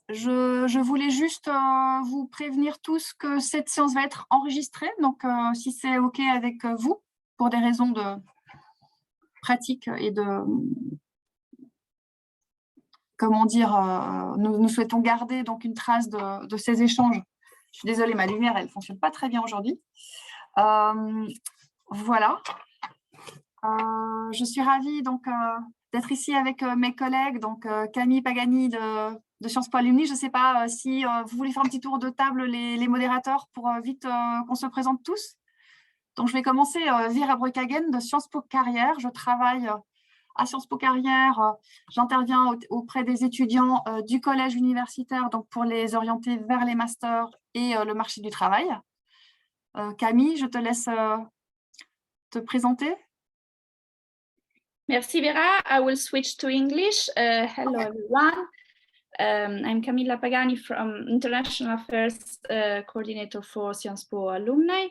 Je voulais juste vous prévenir tous que cette séance va être enregistrée, donc si c'est OK avec vous, pour des raisons de pratique et de, comment dire, nous souhaitons garder donc une trace de ces échanges. Je suis désolée, ma lumière, elle ne fonctionne pas très bien aujourd'hui. Voilà. Je suis ravie donc d'être ici avec mes collègues, donc Camille Pagani de Sciences Po Alumni. Je ne sais pas si vous voulez faire un petit tour de table, les modérateurs, pour vite qu'on se présente tous. Donc, je vais commencer. Vivre de Sciences Po Carrières. Je travaille à Sciences Po Carrières. J'interviens auprès des étudiants du collège universitaire, donc pour les orienter vers les masters et le marché du travail. Camille, je te laisse te présenter. Merci Vera. I will switch to English. Hello everyone. I'm Camilla Pagani from International Affairs Coordinator for Sciences Po Alumni.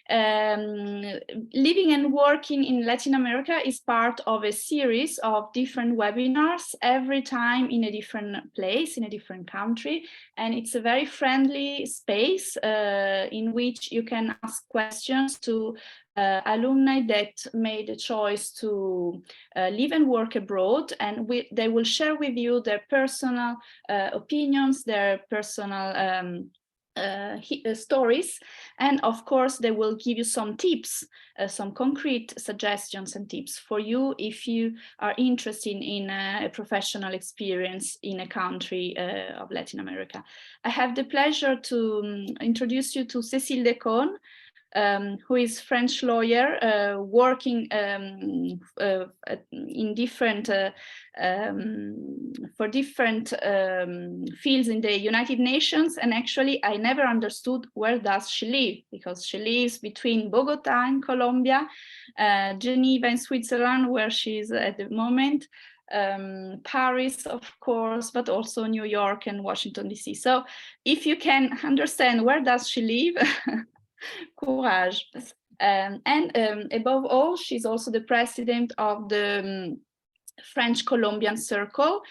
Living and working in Latin America is part of a series of different webinars, every time in a different place, in a different country. And it's a very friendly space in which you can ask questions to alumni that made a choice to live and work abroad, and they will share with you their personal opinions, their personal stories, and of course they will give you some tips, some concrete suggestions and tips for you if you are interested in a professional experience in a country of Latin America. I have the pleasure to introduce you to Cécile Decon, who is French lawyer working in different for different fields in the United Nations, and actually I never understood where does she live, because she lives between Bogota in Colombia, Geneva in Switzerland, where she is at the moment, Paris, of course, but also New York and Washington, D.C. So if you can understand where does she live, courage. And above all, she's also the president of the French Colombian Circle,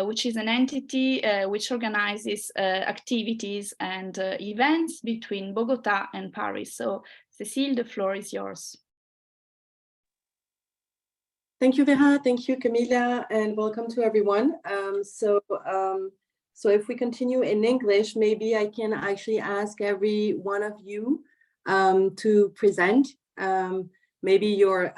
which is an entity which organizes activities and events between Bogota and Paris. So Cécile, the floor is yours. Thank you, Vera. Thank you, Camila, and welcome to everyone. So if we continue in English, maybe I can actually ask every one of you to present maybe your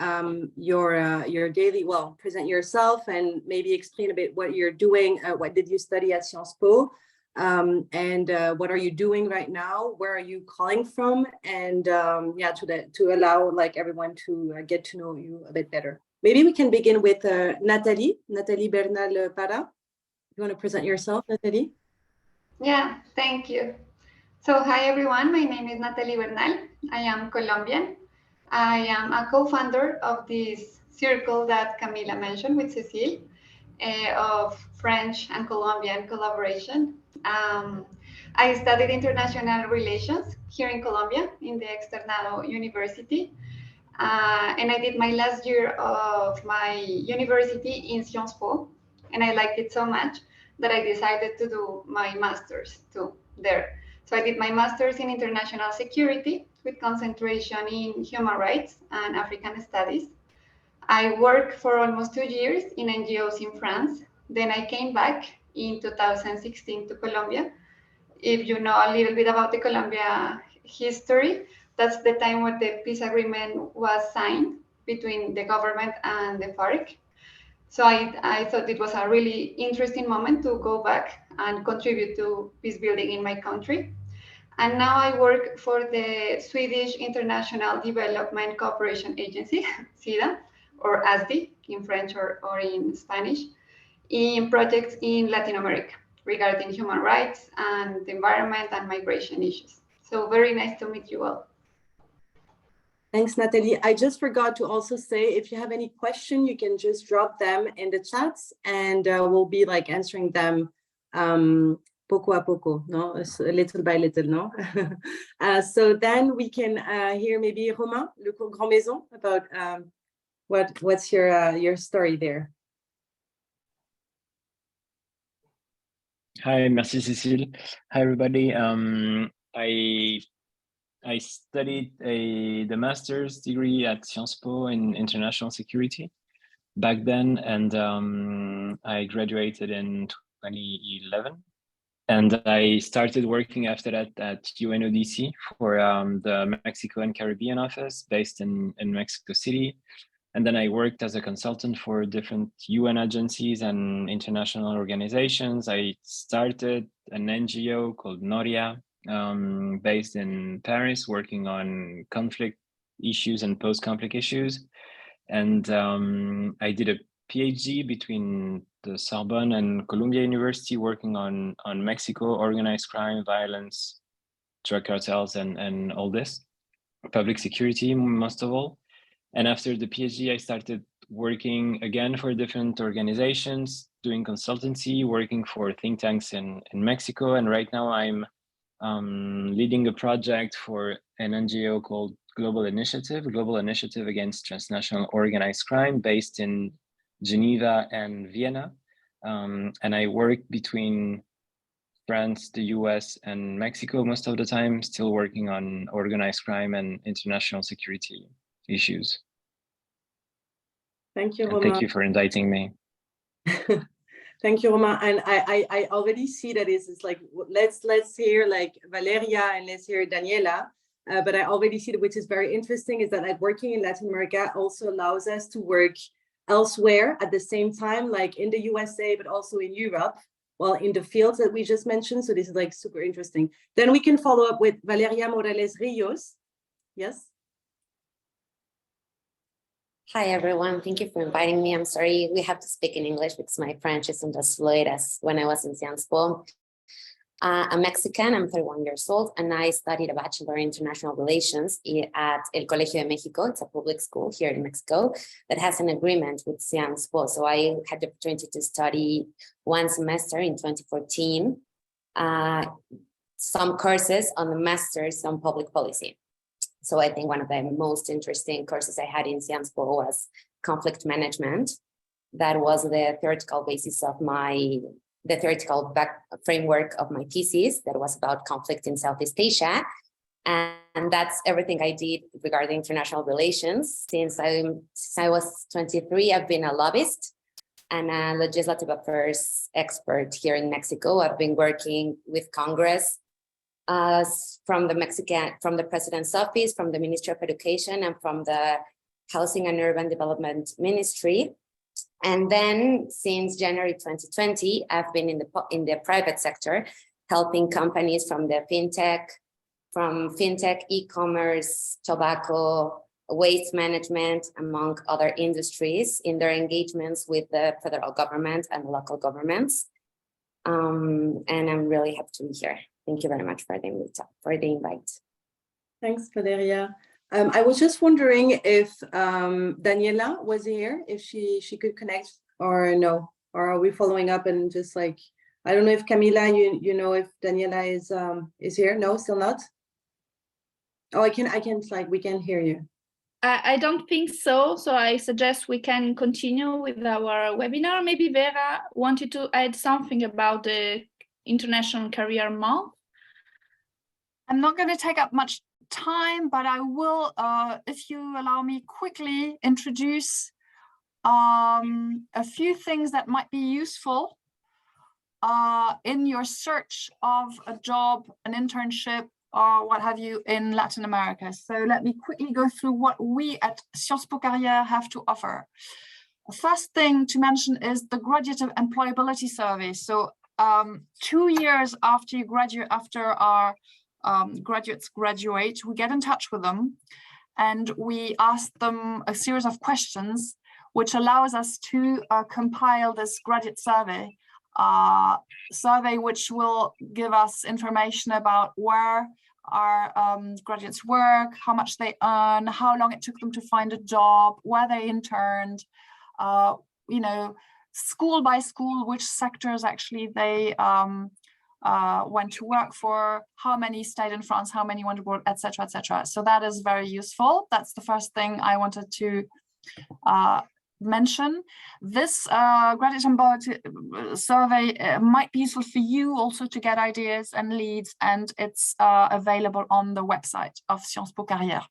daily, well, present yourself and maybe explain a bit what you're doing. What did you study at Sciences Po? And what are you doing right now? Where are you calling from? And yeah, to allow like everyone to get to know you a bit better. Maybe we can begin with Nathalie Bernal-Para. You want to present yourself, Nathalie? Yeah, thank you. So hi everyone, my name is Nathalie Bernal. I am Colombian. I am a co-founder of this circle that Camila mentioned with Cécile, of French and Colombian collaboration. I studied international relations here in Colombia in the Externado University. And I did my last year of my university in Sciences Po, and I liked it so much that I decided to do my master's too there. So I did my master's in international security with concentration in human rights and African studies. I worked for almost 2 years in NGOs in France. Then I came back in 2016 to Colombia. If you know a little bit about the Colombia history, that's the time when the peace agreement was signed between the government and the FARC. So I thought it was a really interesting moment to go back and contribute to peace building in my country. And now I work for the Swedish International Development Cooperation Agency, SIDA, or ASDI in French or in Spanish, in projects in Latin America regarding human rights and the environment and migration issues. So very nice to meet you all. Thanks, Nathalie. I just forgot to also say, if you have any question, you can just drop them in the chats, and we'll be like answering them poco a poco, no? Little by little, no? So then we can hear maybe Romain, Le Grand Maison, about what's your story there. Hi, merci Cécile. Hi everybody. I studied the master's degree at Sciences Po in international security back then, and I graduated in 2011. And I started working after that at UNODC for the Mexico and Caribbean office based in Mexico City. And then I worked as a consultant for different UN agencies and international organizations. I started an NGO called Noria, based in Paris, working on conflict issues and post-conflict issues. And I did a PhD between the Sorbonne and Columbia University, working on Mexico, organized crime, violence, drug cartels, and all this, public security most of all. And after the PhD, I started working again for different organizations, doing consultancy, working for think tanks in Mexico. And right now I'm leading a project for an NGO called Global Initiative Against Transnational Organized Crime, based in Geneva and Vienna. And I work between France, the US, and Mexico most of the time, still working on organized crime and international security issues. Thank you, And Romain. thank you for inviting me. Thank you, Romain. And I already see that it's like, let's hear like Valeria and let's hear Daniela. But I already see that, which is very interesting, is that like working in Latin America also allows us to work elsewhere at the same time, like in the USA, but also in Europe, well, in the fields that we just mentioned. So this is like super interesting. Then we can follow up with Valeria Morales Rios. Yes. Hi, everyone. Thank you for inviting me. I'm sorry we have to speak in English because my French isn't as fluid as when I was in Sciences Po. I'm Mexican, I'm 31 years old, and I studied a Bachelor in International Relations at El Colegio de Mexico. It's a public school here in Mexico that has an agreement with Sciences Po. So I had the opportunity to study one semester in 2014, some courses on the master's on public policy. So I think one of the most interesting courses I had in Sciences Po was conflict management. That was the theoretical basis of the theoretical framework of my thesis that was about conflict in Southeast Asia. And that's everything I did regarding international relations. Since I was 23, I've been a lobbyist and a legislative affairs expert here in Mexico. I've been working with Congress, from the President's Office, from the Ministry of Education, and from the Housing and Urban Development Ministry. And then since January 2020, I've been in the private sector, helping companies from fintech, e-commerce, tobacco, waste management, among other industries, in their engagements with the federal government and local governments. And I'm really happy to be here. Thank you very much for the invite. Thanks, Valeria. I was just wondering if Daniela was here, if she could connect or no, or are we following up and just like, I don't know if Camila, you know if Daniela is here? No, still not. Oh, I can like, we can hear you. I don't think so. So I suggest we can continue with our webinar. Maybe Vera wanted to add something about the International Career Month. I'm not going to take up much time, but I will, if you allow me, quickly introduce a few things that might be useful in your search of a job, an internship, or what have you in Latin America. So let me quickly go through what we at Sciences Po Carrières have to offer. The first thing to mention is the Graduate Employability Survey. So 2 years after you graduate, after our graduates graduate, we get in touch with them and we ask them a series of questions which allows us to compile this graduate survey, which will give us information about where our graduates work, how much they earn, how long it took them to find a job, where they interned, you know, school by school, which sectors actually they went to work for, how many stayed in France, how many went abroad, etc., etc. So that is very useful. That's the first thing I wanted to mention, this graduate board survey might be useful for you also to get ideas and leads, and it's available on the website of Sciences Po Carrières.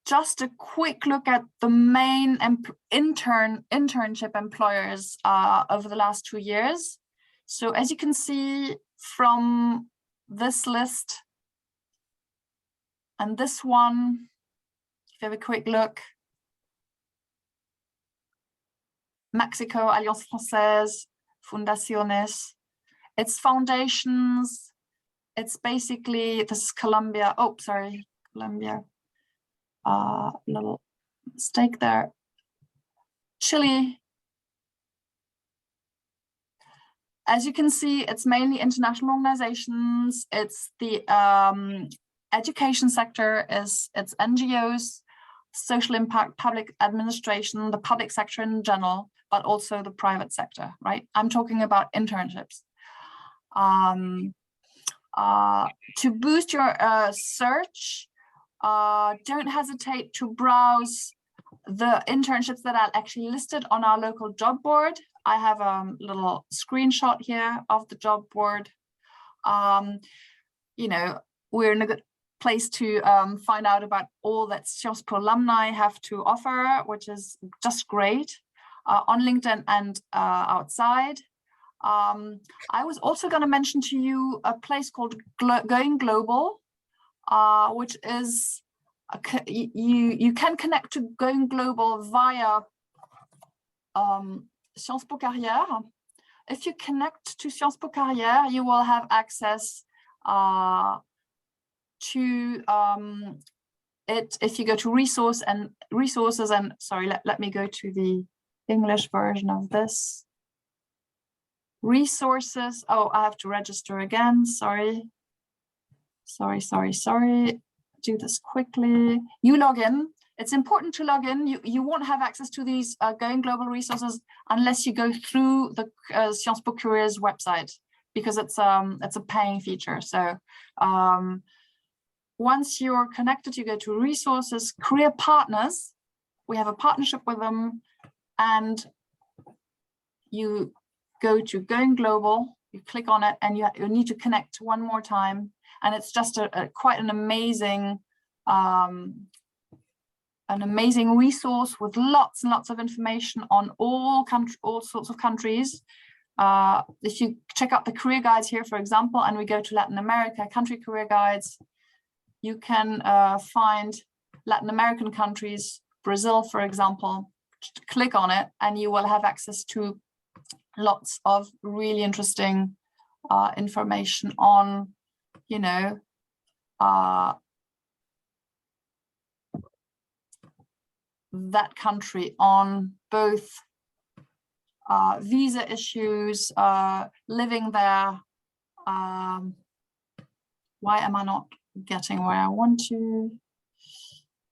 Just a quick look at the main internship employers over the last 2 years. So as you can see from this list and this one, if you have a quick look, Mexico, Alliance Française, Fundaciones, it's foundations, it's basically, this is Colombia, oh, sorry, Colombia, little mistake there, Chile. As you can see, it's mainly international organizations, it's the education sector, it's NGOs, social impact, public administration, the public sector in general, but also the private sector, right? I'm talking about internships. To boost your search, don't hesitate to browse the internships that are actually listed on our local job board. I have a little screenshot here of the job board. You know, we're in a good place to find out about all that Sciences Po alumni have to offer, which is just great, on LinkedIn and outside. I was also going to mention to you a place called Going Global, which is, you can connect to Going Global via Sciences Po Carrières. If you connect to Sciences Po Carrières, you will have access to it. If you go to resources and sorry, let me go to the English version of this. Resources, oh, I have to register again, sorry. Do this quickly. You log in. It's important to log in. You won't have access to these Going Global resources unless you go through the Sciences Po Careers website, because it's a paying feature. So once you're connected, you go to resources, career partners. We have a partnership with them, and you go to Going Global, you click on it, and you need to connect one more time. And it's just quite an amazing resource with lots and lots of information on all sorts of countries. If you check out the career guides here, for example, and we go to Latin America, country career guides, you can find Latin American countries, Brazil, for example. Click on it, and you will have access to lots of really interesting information on, you know, that country, on both visa issues, living there. Why am I not getting where I want to?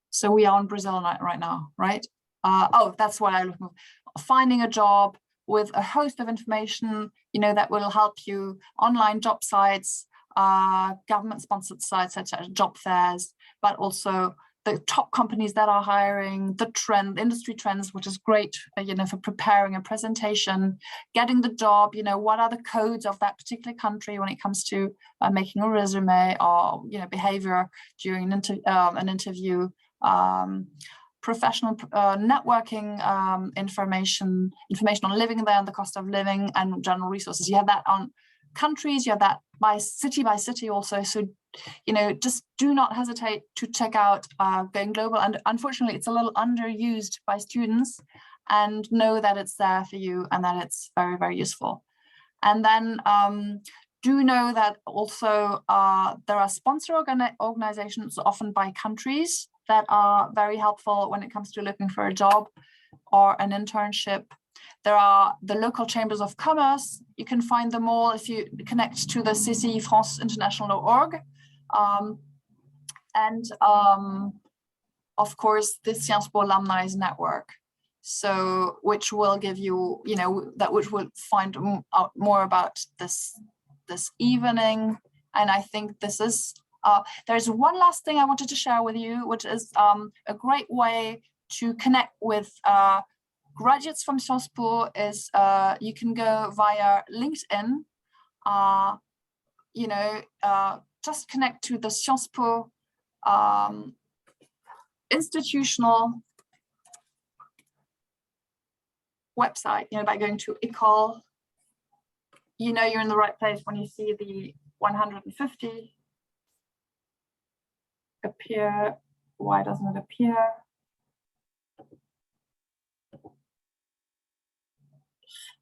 So we are in Brazil right now, right? Oh, that's what I'm looking for. Finding a job with a host of information, you know, that will help you. Online job sites, government-sponsored sites, such as job fairs, but also the top companies that are hiring, the industry trends, which is great, you know, for preparing a presentation, getting the job, you know, what are the codes of that particular country when it comes to making a resume, or, you know, behavior during an interview, professional networking information on living there and the cost of living, and general resources. You have that on countries, you have that by city also. So, you know, just do not hesitate to check out Going Global. And unfortunately, it's a little underused by students, and know that it's there for you and that it's very, very useful. And then do know that also there are sponsor organizations, often by countries, that are very helpful when it comes to looking for a job or an internship. There are the local chambers of commerce. You can find them all if you connect to the CCI France International.org. Of course, the Sciences Po Alumni network. So, which will give you, you know, which will find out more about this evening. And I think this is, there's one last thing I wanted to share with you, which is a great way to connect with graduates from Sciences Po is you can go via LinkedIn, just connect to the Sciences Po institutional website, by going to école. You're in the right place when you see the 150 appear. Why doesn't it appear?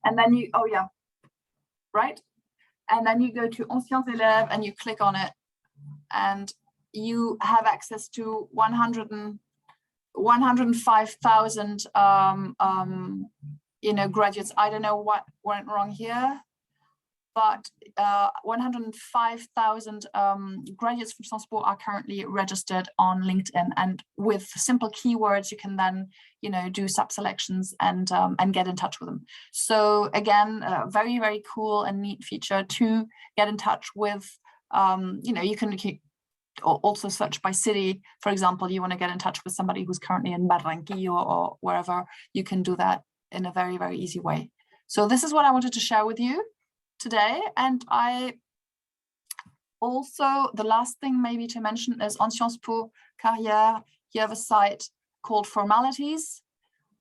And then you, oh yeah, right? And then you go to Anciens élèves and you click on it, and you have access to 105,000 graduates. I don't know what went wrong here, but 105,000 graduates from Sciences Po are currently registered on LinkedIn, and with simple keywords you can then do sub-selections and get in touch with them. So again, a very, very cool and neat feature to get in touch with. You can also search by city. For example, you want to get in touch with somebody who's currently in Barranquilla or wherever, you can do that in a very, very easy way. So this is what I wanted to share with you today. And I also, the last thing maybe to mention is on Sciences Po Carrières, you have a site called Formalities.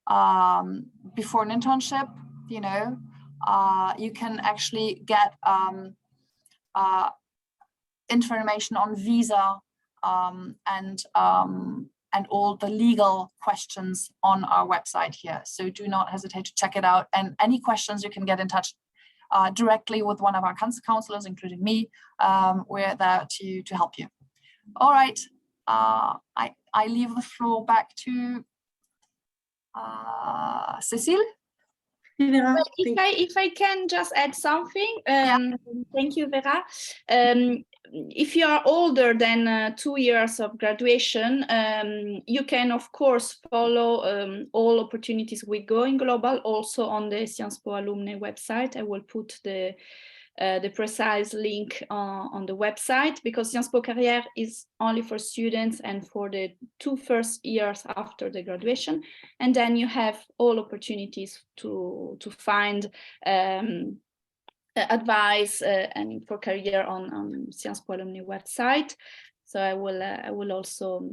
Before an internship, you can actually get information on visa and all the legal questions on our website here. So do not hesitate to check it out. And any questions, you can get in touch directly with one of our counselors, including me. We're there to help you. All right, I leave the floor back to Cécile. Well, if I can just add something, thank you, Vera. If you are older than 2 years of graduation, you can, of course, follow all opportunities with Going Global also on the Sciences Po Alumni website. I will put the precise link on the website, because Sciences Po Carrières is only for students and for the 2 first years after the graduation, and then you have all opportunities to find advice and for career on Sciences Po Alumni website. So I will also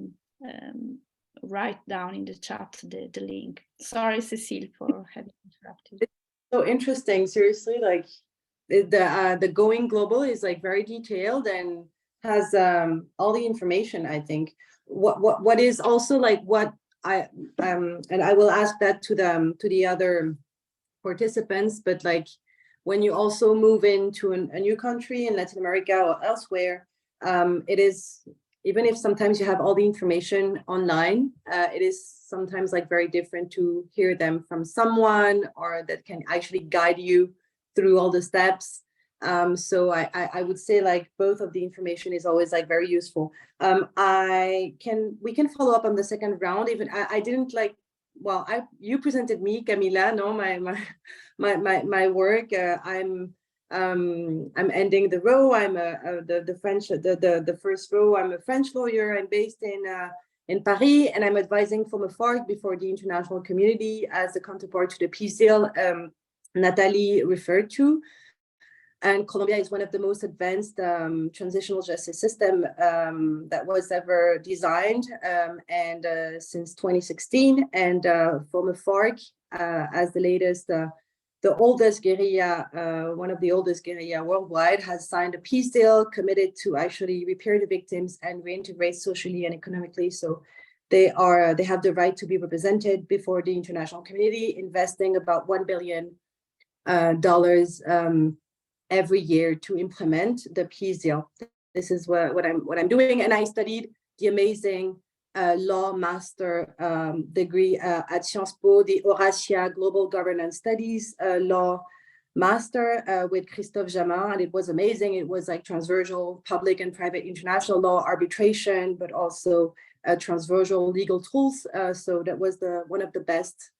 write down in the chat the link. Sorry, Cécile, for having interrupted. It's so interesting, seriously. Like the Going Global is like very detailed and has all the information. I think what is also like what I and I will ask that to the other participants, but like when you also move into a new country in Latin America or elsewhere, it is, even if sometimes you have all the information online, it is sometimes like very different to hear them from someone or that can actually guide you through all the steps. So I would say like both of the information is always like very useful. We can follow up on the second round. Even I didn't like, well, you presented me, Camila, no, my work. I'm ending the row. I'm the first row. I'm a French lawyer. I'm based in Paris, and I'm advising from afar before the international community as a counterpart to the peace deal Natalie referred to. And Colombia is one of the most advanced transitional justice system that was ever designed, and since 2016. And from FARC, as the latest, the oldest guerrilla, one of the oldest guerrilla worldwide, has signed a peace deal committed to actually repair the victims and reintegrate socially and economically. So they have the right to be represented before the international community, investing about $1 billion every year to implement the peace deal. This is what I'm doing, and I studied the amazing law master degree at Sciences Po, the Horatia Global Governance Studies law master with Christophe Jamin, and it was amazing. It was like transversal public and private international law, arbitration, but also transversal legal tools. So that was one of the best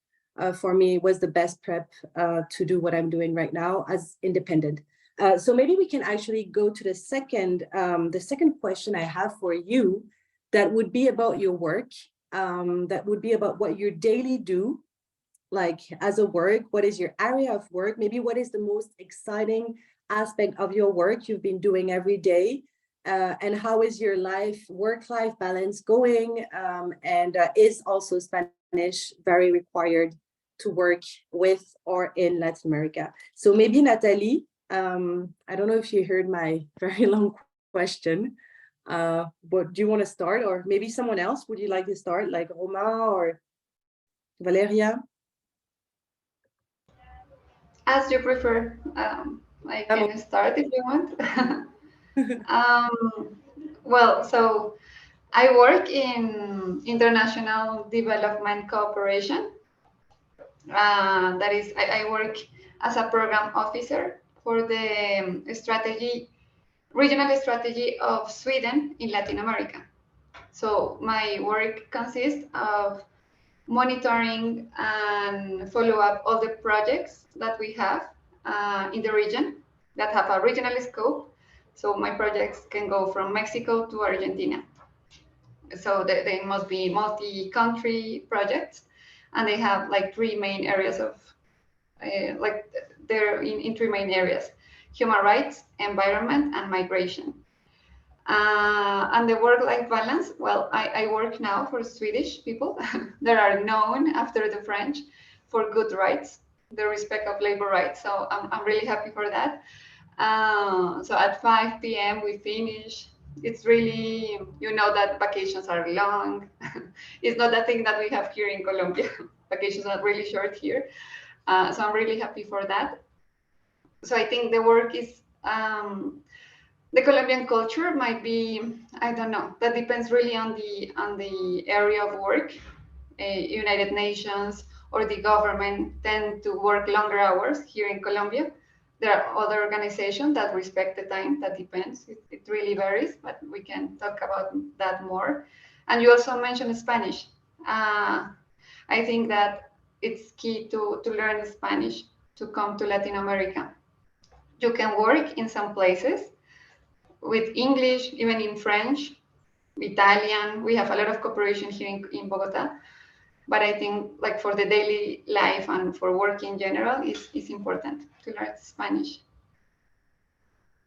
for me, was the best prep to do what I'm doing right now as independent. So maybe we can actually go to the second question I have for you, that would be about your work. that would be about what you daily do, like as a work. What is your area of work? Maybe what is the most exciting aspect of your work you've been doing every day? And how is your work-life balance going? And is also Spanish very required to work with or in Latin America? So maybe Nathalie, I don't know if you heard my very long question, but do you want to start, or maybe someone else? Would you like to start, like Romain or Valeria? As you prefer. I can start if you want. Well, so I work in international development cooperation. That is, I work as a program officer for the regional strategy of Sweden in Latin America. So my work consists of monitoring and follow up all the projects that we have in the region that have a regional scope. So my projects can go from Mexico to Argentina. So they must be multi-country projects, and they have like three main areas of, they're in three main areas: human rights, environment, and migration. And the work-life balance, well, I work now for Swedish people that are known after the French for good rights, the respect of labor rights. So I'm really happy for that. So at 5 p.m. we finish. It's really, you know, that vacations are long. It's not the thing that we have here in Colombia. Vacations are really short here. So I'm really happy for that. So I think the work is, the Colombian culture might be, I don't know, that depends really on the area of work. United Nations or the government tend to work longer hours here in Colombia. There are other organizations that respect the time. That depends. It really varies, but we can talk about that more. And you also mentioned Spanish. I think that it's key to learn Spanish to come to Latin America. You can work in some places with English, even in French, Italian. We have a lot of cooperation here in Bogota. But I think, like, for the daily life and for work in general, it's important to learn Spanish.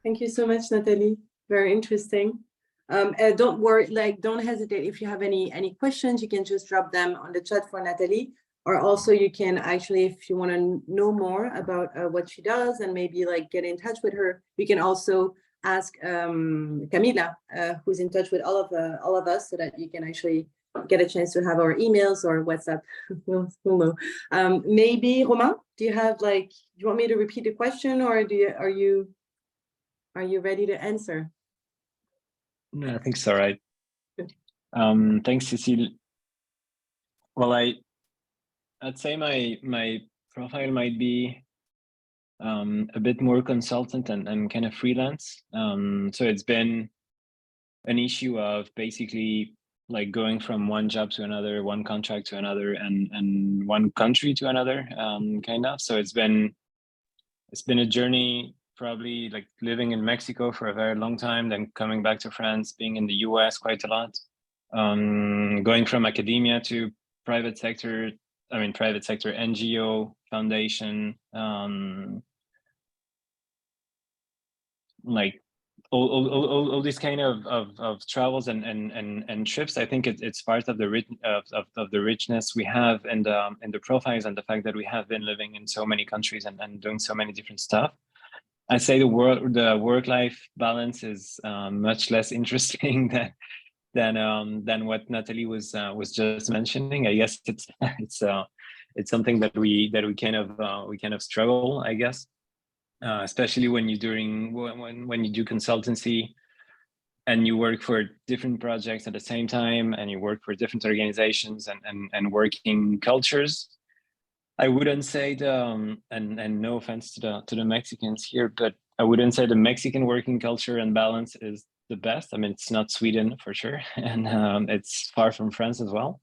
Thank you so much, Nathalie. Very interesting. Don't worry, don't hesitate. If you have any questions, you can just drop them on the chat for Nathalie. Or also you can actually, if you want to know more about what she does and maybe like get in touch with her, you can also ask Camila, who's in touch with all of us, so that you can actually get a chance to have our emails or WhatsApp. We'll know. Maybe Romain, do you want me to repeat the question, or are you ready to answer? No, I think it's all right. Thanks, Cecile. Well, I'd say my profile might be a bit more consultant and kind of freelance. So it's been an issue of basically like going from one job to another, one contract to another, and one country to another, kind of. So it's been a journey, probably like living in Mexico for a very long time, then coming back to France, being in the US quite a lot, going from academia to private sector, NGO, foundation, like all these kind of travels and trips. I think it's part of the richness we have and the profiles, and the fact that we have been living in so many countries and doing so many different stuff. I say the work-life balance is much less interesting than what Nathalie was just mentioning. I guess it's something that we kind of struggle, I guess. Especially when you do consultancy and you work for different projects at the same time, and you work for different organizations and working cultures. I wouldn't say and no offense to the Mexicans here, but I wouldn't say the Mexican working culture and balance is the best. I mean, it's not Sweden for sure, and it's far from France as well.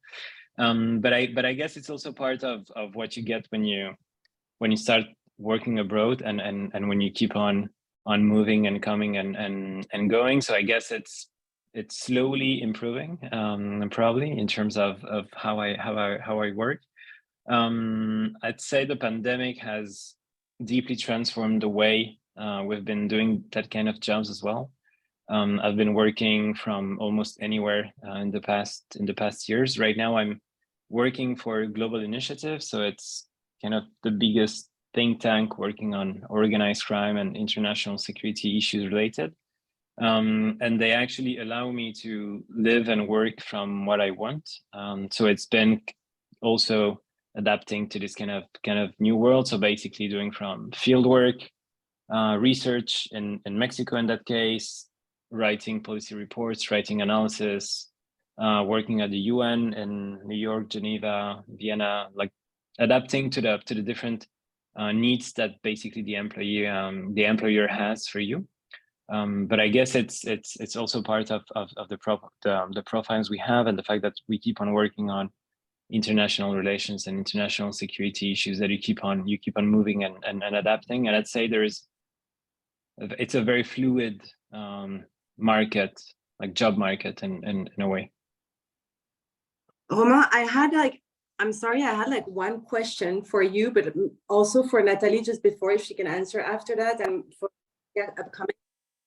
But I guess it's also part of what you get when you start working abroad and when you keep on moving and coming and going. So I guess it's it's slowly improving, probably in terms of how I work. I'd say the pandemic has deeply transformed the way we've been doing that kind of jobs as well. I've been working from almost anywhere in the past years. Right now, I'm working for a global initiative, so it's kind of the biggest think tank working on organized crime and international security issues related. And they actually allow me to live and work from what I want. So it's been also adapting to this kind of new world. So basically doing from field work, research in Mexico in that case, writing policy reports, writing analysis, working at the UN in New York, Geneva, Vienna, like adapting to the different needs that basically the employer has for you. But I guess it's also part of the profiles we have, and the fact that we keep on working on international relations and international security issues, that you keep on moving and adapting. And I'd say it's a very fluid market, like job market in a way. Romain, I'm sorry, I had like one question for you, but also for Nathalie, just before, if she can answer after that, and for upcoming,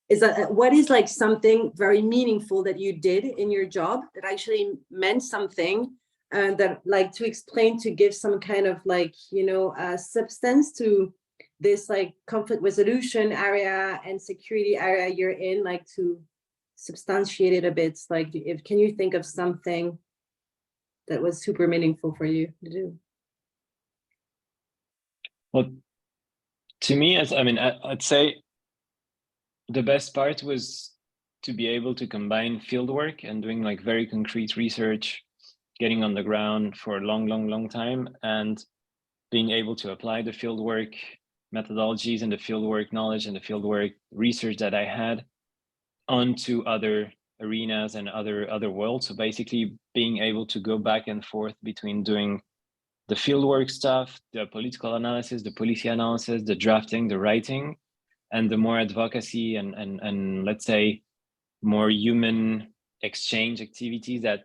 is that what is like something very meaningful that you did in your job that actually meant something, and that like to explain, to give some kind of like, substance to this like conflict resolution area and security area you're in, like to substantiate it a bit. Like, can you think of something that was super meaningful for you to do? Well, to me, I'd say the best part was to be able to combine fieldwork and doing like very concrete research, getting on the ground for a long time, and being able to apply the fieldwork methodologies and the fieldwork knowledge and the fieldwork research that I had onto other arenas and other worlds. So basically being able to go back and forth between doing the fieldwork stuff, the political analysis, the policy analysis, the drafting, the writing, and the more advocacy and let's say more human exchange activities that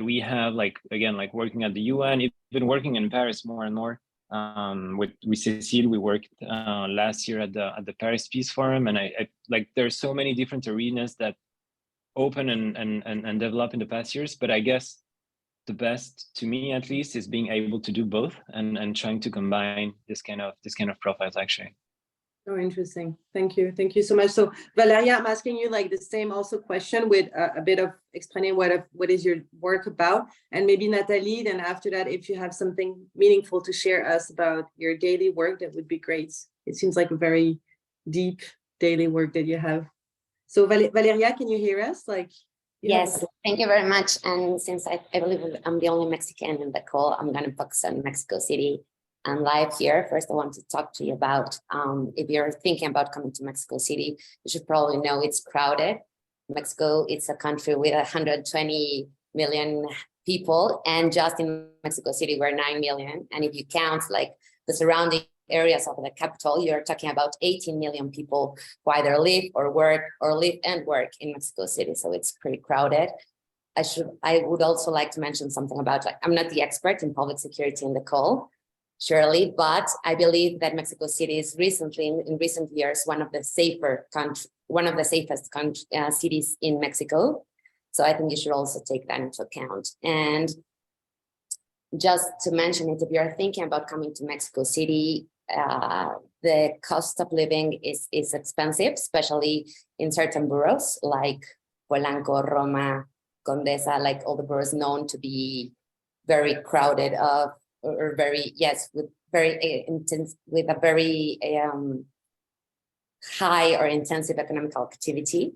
we have, like again, like working at the UN, even working in Paris more and more. With Cécile, we worked last year at the Paris Peace Forum, and I like there's so many different arenas that open and develop in the past years. But I guess the best, to me at least, is being able to do both and trying to combine this kind of profiles actually. Oh, interesting. Thank you so much. So Valeria, I'm asking you like the same also question with a bit of explaining what is your work about, and maybe Nathalie, then after that, if you have something meaningful to share us about your daily work, that would be great. It seems like a very deep daily work that you have. So Valeria, can you hear us? Like, yes, thank you very much. And since I believe I'm the only Mexican in the call, I'm going to focus on Mexico City and live here. First, I want to talk to you about, if you're thinking about coming to Mexico City, you should probably know it's crowded. Mexico, it's a country with 120 million people, and just in Mexico City, we're 9 million. And if you count like the surrounding areas of the capital, you're talking about 18 million people who either live or work or live and work in Mexico City. So it's pretty crowded. I would also like to mention something about, like, I'm not the expert in public security in the call, surely, but I believe that Mexico City is in recent years, one of the safest cities in Mexico. So I think you should also take that into account. And just to mention it, if you're thinking about coming to Mexico City, the cost of living is expensive, especially in certain boroughs like Polanco, Roma, Condesa, like all the boroughs known to be very crowded with a very high or intensive economic activity.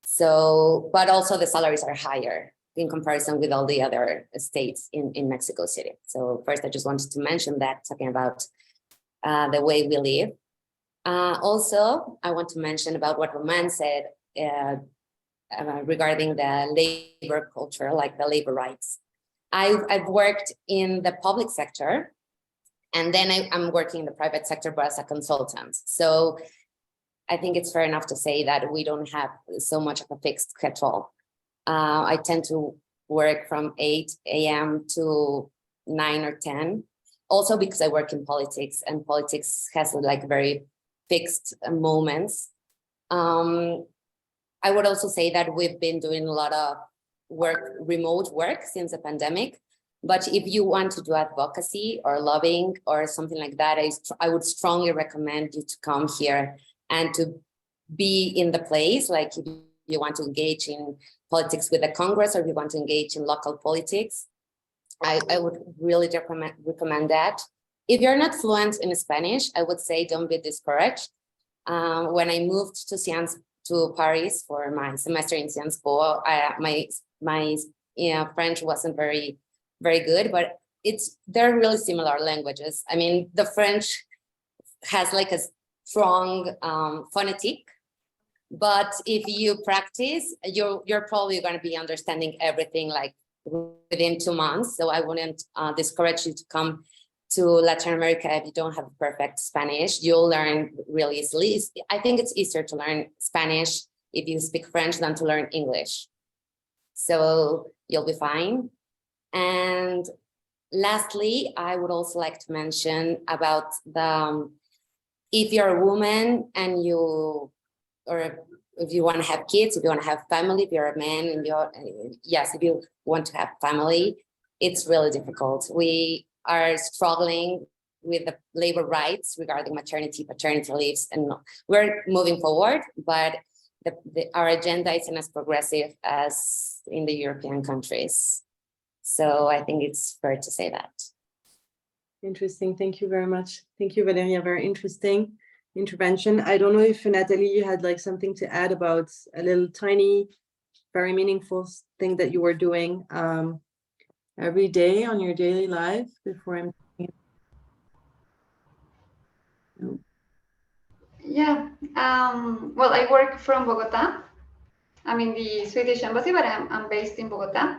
So, but also the salaries are higher in comparison with all the other states in Mexico City. So first, I just wanted to mention that, talking about the way we live. Also, I want to mention about what Romain said regarding the labor culture, like the labor rights. I've worked in the public sector, and then I'm working in the private sector, but as a consultant. So I think it's fair enough to say that we don't have so much of a fixed schedule. I tend to work from 8 a.m. to 9 or 10, also because I work in politics, and politics has like very fixed moments. I would also say that we've been doing a lot of remote work since the pandemic. But if you want to do advocacy or lobbying or something like that, I would strongly recommend you to come here and to be in the place. Like if you want to engage in politics with the Congress, or if you want to engage in local politics, I would really recommend that. If you're not fluent in Spanish, I would say don't be discouraged. When I moved to Paris for my semester in Sciences Po, my French wasn't very good, but they're really similar languages. I mean, the French has like a strong phonetic, but if you practice, you're probably going to be understanding everything like within 2 months. So I wouldn't discourage you to come to Latin America if you don't have perfect Spanish. You'll learn really easily. I think it's easier to learn Spanish if you speak French than to learn English. So you'll be fine. And lastly, I would also like to mention about if you're a woman and or if you want to have kids, if you want to have family, if you're a man and if you want to have family, it's really difficult. We are struggling with the labor rights regarding maternity, paternity leaves, and we're moving forward, but our agenda isn't as progressive as in the European countries. So I think it's fair to say that. Interesting. Thank you very much. Thank you, Valeria. Very interesting intervention. I don't know if Natalie, you had like something to add about a little tiny, very meaningful thing that you were doing every day on your daily life before I'm. No. Yeah. Well, I work from Bogota. I'm in the Swedish embassy, but I'm based in Bogota.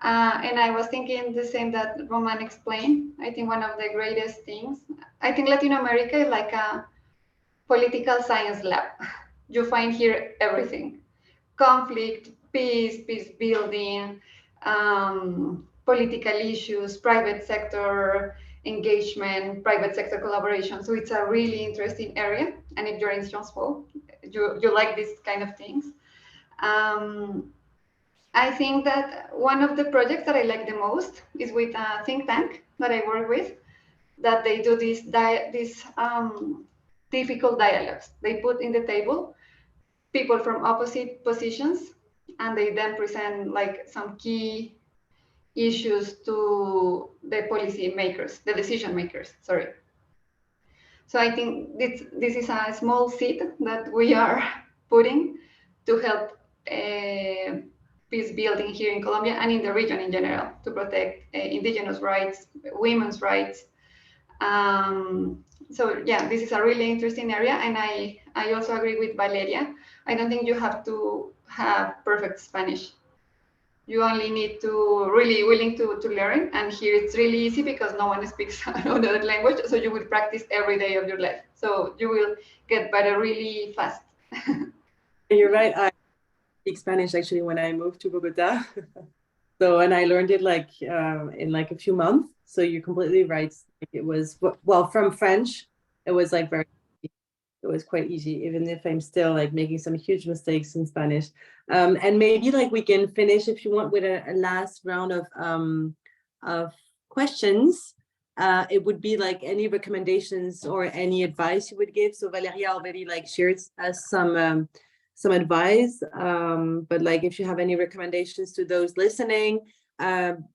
And I was thinking the same that Roman explained. I think one of the greatest things, I think Latin America is like a political science lab. You find here everything: conflict, peace building, political issues, private sector engagement, private sector collaboration. So it's a really interesting area. And if you're in Sciences Po, you like these kind of things. I think that one of the projects that I like the most is with a think tank that I work with, that they do these difficult dialogues. They put in the table people from opposite positions, and they then present like some key issues to the policy makers, the decision makers, sorry. So I think this is a small seed that we are putting to help peace building here in Colombia and in the region in general, to protect indigenous rights, women's rights. So yeah, this is a really interesting area, and I also agree with Valeria. I don't think you have to have perfect Spanish. You only need to really willing to learn, and here it's really easy because no one speaks another language, so you will practice every day of your life. So you will get better really fast. You're right. I speak Spanish actually when I moved to Bogota. So, and I learned it like in like a few months. So you're completely right. It was, well, from French, it was like it was quite easy, even if I'm still like making some huge mistakes in Spanish. And maybe like we can finish, if you want, with a last round of questions. It would be like any recommendations or any advice you would give. So Valeria already like shared us some advice, but like if you have any recommendations to those listening,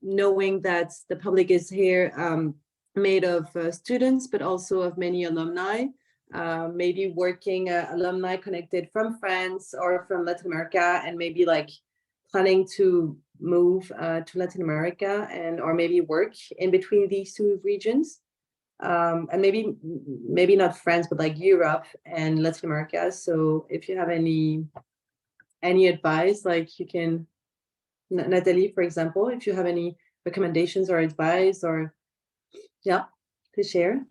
knowing that the public is here made of students, but also of many alumni, maybe working alumni connected from France or from Latin America, and maybe like planning to move to Latin America or maybe work in between these two regions. And maybe not France, but like Europe and Latin America. So if you have any advice, like you can, Natalie, for example, if you have any recommendations or advice, or yeah, to share.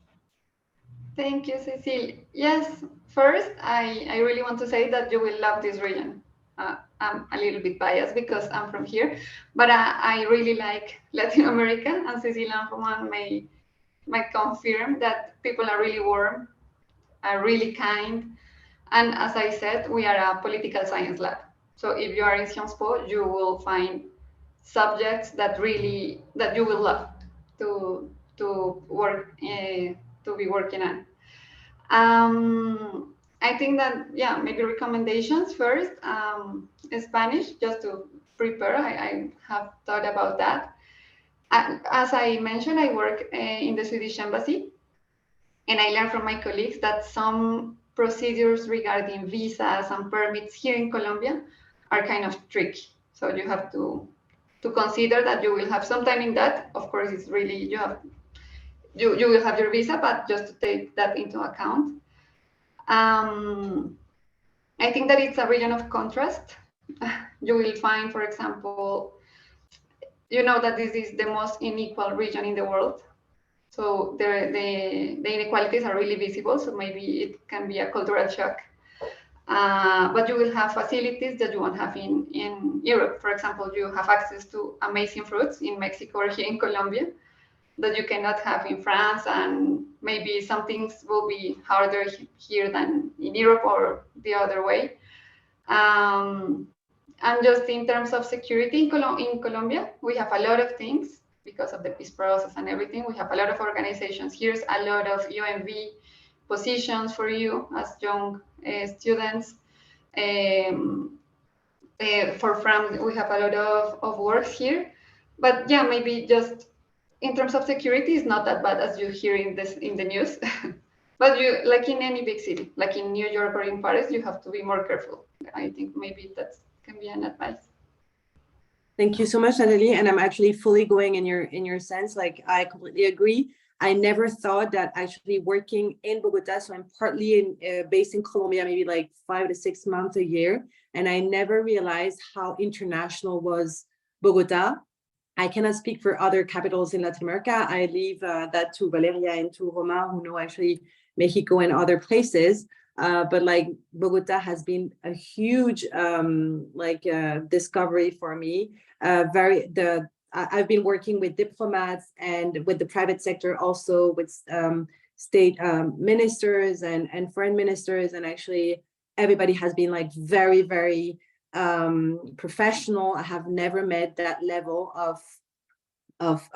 Thank you, Cecile. Yes, first, I really want to say that you will love this region. I'm a little bit biased because I'm from here, but I really like Latin America, and Cecile and Roman may confirm that people are really warm, are really kind. And as I said, we are a political science lab. So if you are in Sciences Po, you will find subjects that you will love to work to be working on. I think that, yeah, maybe recommendations first. Spanish, just to prepare. I have thought about that. As I mentioned, I work in the Swedish embassy, and I learned from my colleagues that some procedures regarding visas and permits here in Colombia are kind of tricky. So you have to consider that you will have some time in that. Of course, it's really, you will have your visa, but just to take that into account. I think that it's a region of contrast. You will find, for example, you know that this is the most unequal region in the world. So the inequalities are really visible. So maybe it can be a cultural shock. But you will have facilities that you won't have in Europe. For example, you have access to amazing fruits in Mexico or here in Colombia that you cannot have in France, and maybe some things will be harder here than in Europe or the other way. And just in terms of security in Colombia, we have a lot of things because of the peace process and everything. We have a lot of organizations. Here's a lot of UNV positions for you as young students. For France, we have a lot of works here. But yeah, maybe just in terms of security, it's not that bad as you hear in the news. But you, like in any big city, like in New York or in Paris, you have to be more careful. I think maybe that can be an advice. Thank you so much, Natalie. And I'm actually fully going in your sense. Like, I completely agree. I never thought that actually working in Bogota, so I'm partly based in Colombia, maybe like 5 to 6 months a year. And I never realized how international was Bogota. I cannot speak for other capitals in Latin America. I leave that to Valeria and to Roma, who know actually Mexico and other places. But like Bogota has been a huge discovery for me. I've been working with diplomats and with the private sector, also with state ministers and foreign ministers, and actually everybody has been like very, very professional. I have never met that level of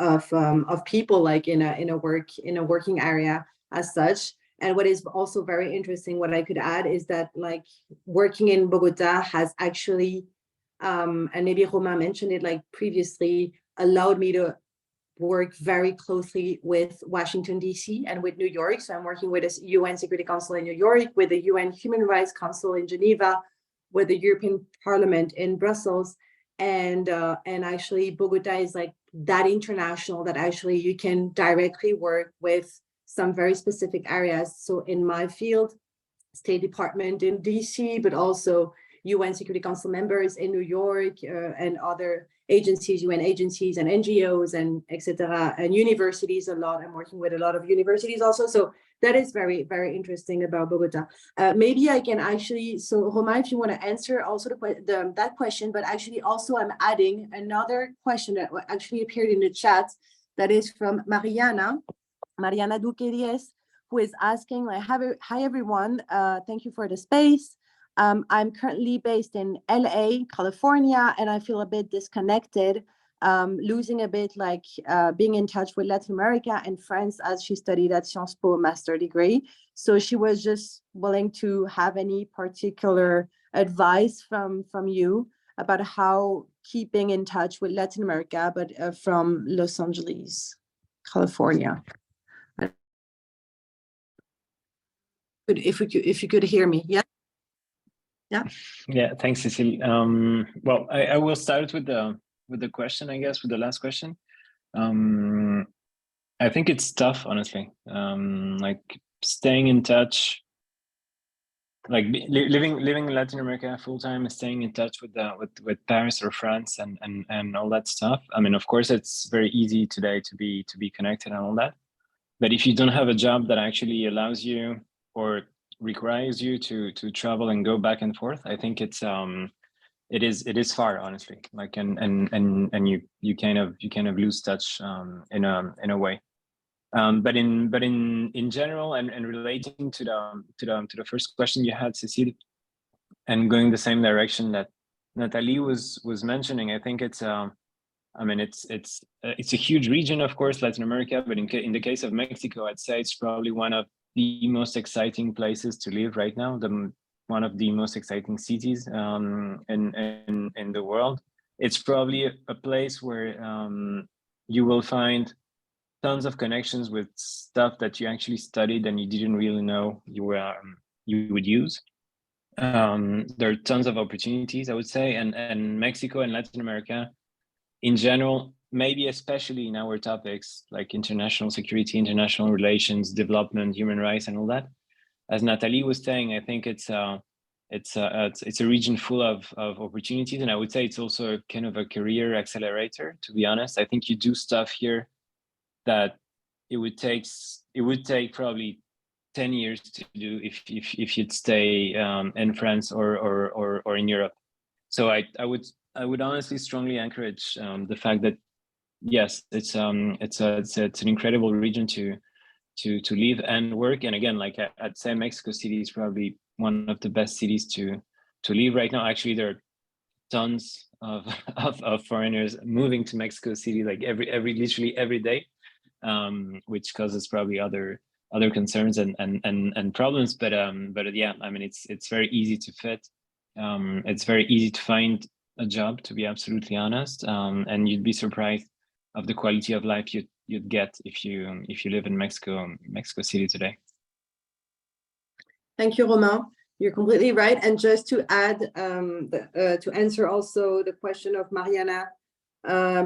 people like in a working area as such. And what is also very interesting, what I could add, is that like working in Bogota has actually, and maybe Romain mentioned it like previously, allowed me to work very closely with Washington, D.C. and with New York. So I'm working with the UN Security Council in New York, with the UN Human Rights Council in Geneva, with the European Parliament in Brussels. And actually Bogota is like that international that actually you can directly work with some very specific areas. So in my field, State Department in DC, but also UN Security Council members in New York and other agencies, UN agencies and NGOs and etc. and universities a lot. I'm working with a lot of universities also. So that is very, very interesting about Bogota. Maybe I can actually, so Romain, if you want to answer also that question, but actually also I'm adding another question that actually appeared in the chat that is from Mariana Duque-Diez, who is asking, like, hi everyone, thank you for the space. I'm currently based in LA, California, and I feel a bit disconnected, losing a bit like being in touch with Latin America and France, as she studied at Sciences Po master degree. So she was just willing to have any particular advice from you about how keeping in touch with Latin America, but from Los Angeles, California. If you could hear me, yeah. Yeah, thanks, Cecile. Well, I will start with the question, I guess, with the last question. I think it's tough, honestly. Like staying in touch, like living in Latin America full time and staying in touch with Paris or France and all that stuff. I mean, of course, it's very easy today to be connected and all that. But if you don't have a job that actually allows you or requires you to travel and go back and forth, I think it is far, honestly. Like and you kind of lose touch in a way. But in general, and relating to the first question you had, Cecile, and going the same direction that Nathalie was mentioning, I think it's I mean, it's a huge region, of course, Latin America, but in the case of Mexico, I'd say it's probably one of the most exciting places to live right now, one of the most exciting cities in the world. It's probably a place where you will find tons of connections with stuff that you actually studied and you didn't really know you would use. There are tons of opportunities, I would say, and Mexico and Latin America in general, maybe especially in our topics like international security, international relations, development, human rights, and all that. As Nathalie was saying, I think it's a region full of opportunities, and I would say it's also a kind of a career accelerator. To be honest, I think you do stuff here that it would take probably 10 years to do if you'd stay in France or in Europe. So I would honestly strongly encourage the fact that yes, it's an incredible region to live and work. And again, like I'd say Mexico City is probably one of the best cities to live right now. Actually, there are tons of foreigners moving to Mexico City like literally every day, which causes probably other concerns and problems. But yeah, I mean, it's very easy to fit. It's very easy to find a job, to be absolutely honest, and you'd be surprised of the quality of life you'd get if you live in Mexico City today. Thank you, Romain. You're completely right. And just to add, to answer also the question of Mariana,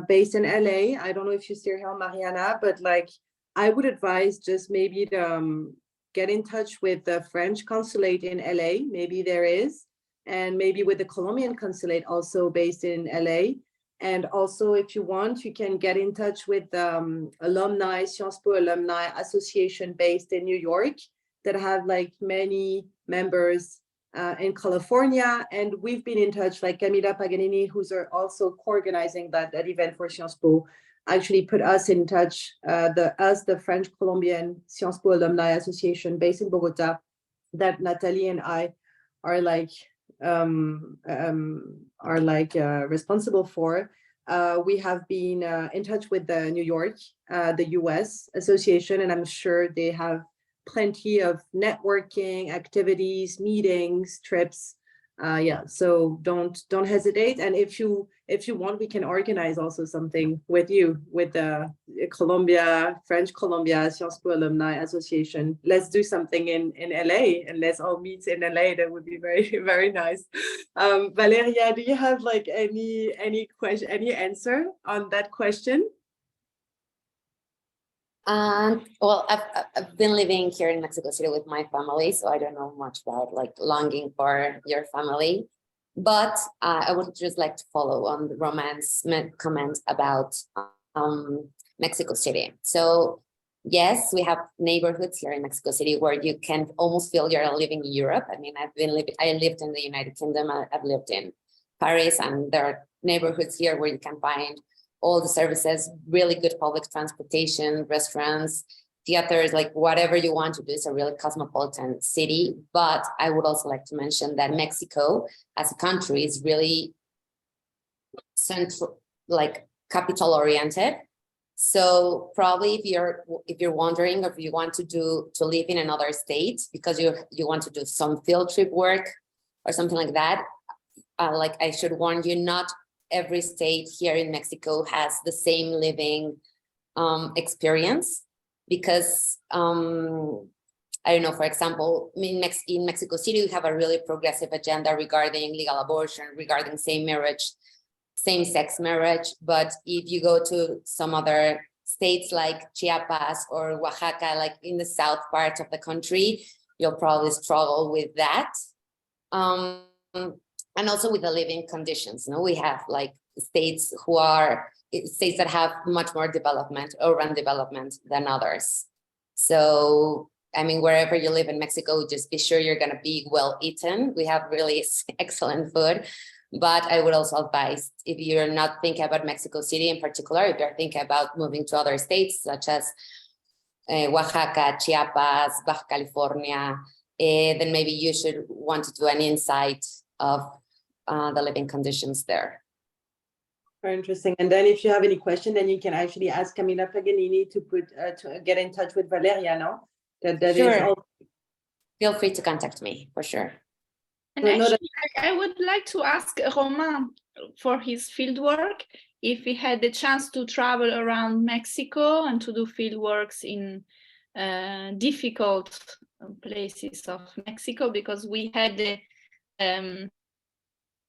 based in LA. I don't know if you still hear Mariana, but like I would advise just maybe to get in touch with the French consulate in LA. Maybe there is. And maybe with the Colombian consulate also based in LA. And also, if you want, you can get in touch with alumni, Sciences Po Alumni Association based in New York that have like many members in California. And we've been in touch, like Camila Paganini, who's also co-organizing that event for Sciences Po, actually put us in touch, the French Colombian Sciences Po Alumni Association based in Bogota, that Nathalie and I are like responsible for. We have been in touch with the New York, the US Association, and I'm sure they have plenty of networking activities, meetings, trips. Yeah, so don't hesitate. And if you want, we can organize also something with you, with the French Colombia Sciences Po Alumni Association. Let's do something in LA and let's all meet in LA. That would be very, very nice. Valeria, do you have like any question, any answer on that question? Well, I've been living here in Mexico City with my family, so I don't know much about like longing for your family. But I would just like to follow on the Romain's comment about Mexico City. So yes, we have neighborhoods here in Mexico City where you can almost feel you're living in Europe. I mean, I lived in the United Kingdom. I've lived in Paris, and there are neighborhoods here where you can find all the services, really good public transportation, restaurants, theaters, like whatever you want to do. It's a really cosmopolitan city. But I would also like to mention that Mexico as a country is really central, like capital oriented. So probably if you're wondering if you want to live in another state because you want to do some field trip work or something like that, like I should warn you, not every state here in Mexico has the same living experience, because I don't know, for example, in Mexico City, we have a really progressive agenda regarding legal abortion, regarding same-sex marriage. But if you go to some other states like Chiapas or Oaxaca, like in the south part of the country, you'll probably struggle with that. And also with the living conditions. We have like states that have much more development, urban development than others. So, I mean, wherever you live in Mexico, just be sure you're going to be well eaten. We have really excellent food. But I would also advise, if you're not thinking about Mexico City in particular, if you're thinking about moving to other states such as Oaxaca, Chiapas, Baja California, then maybe you should want to do an insight of the living conditions there. Very interesting. And then if you have any question, then you can actually ask Camila Paganini to get in touch with Valeria, no? That Sure. is all. Feel free to contact me, for sure. And No, actually, I would like to ask Romain for his fieldwork, if he had the chance to travel around Mexico and to do fieldworks in difficult places of Mexico, because we had